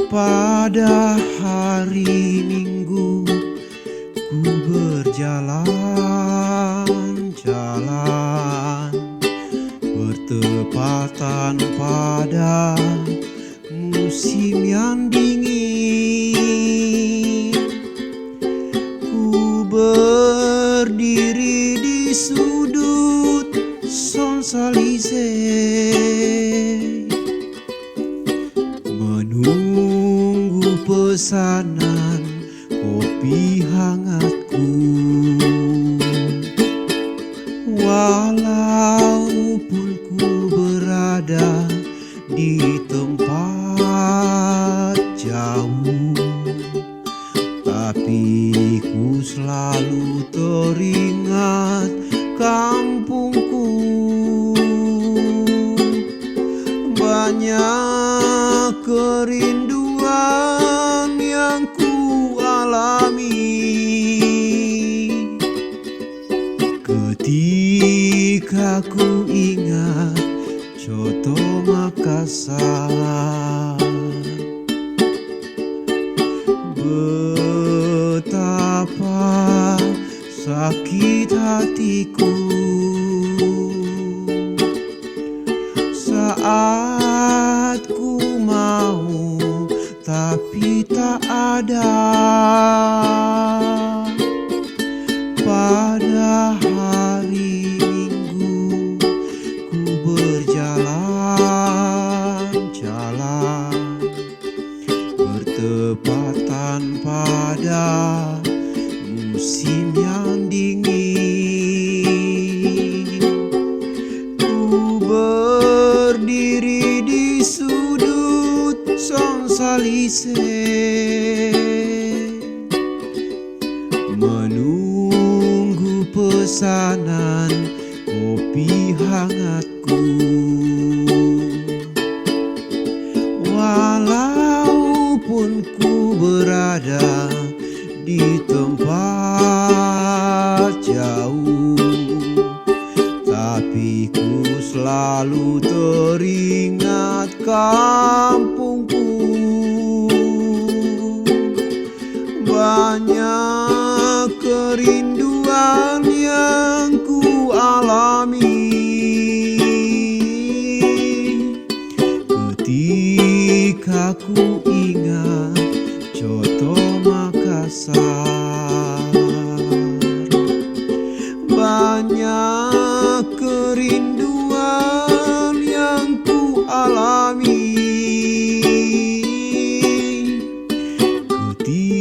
Pada hari Minggu ku berjalan-jalan, bertepatan pada musim yang dingin. Ku berdiri di sudut Champs-Élysées, menunggu pesanan kopi hangatku. Walaupun ku berada di tempat jauh, tapi ku selalu teringat kampungku. Banyak kerinduan yang ku alami ketika ku ingat Coto Makassar. Betapa sakit hatiku saat ku mau tapi tak ada. Pada hari Minggu ku berjalan-jalan, bertepatan pada musim yang dingin. Ku berdiri di sudut Champs-Élysées, menunggu pesanan kopi hangatku. Walaupun ku berada di tempat jauh, tapi ku selalu teringat kampungku. Banyak kerinduan yang ku alami ketika ku ingat Coto Makassar. Banyak kerinduan yang ku alami ketika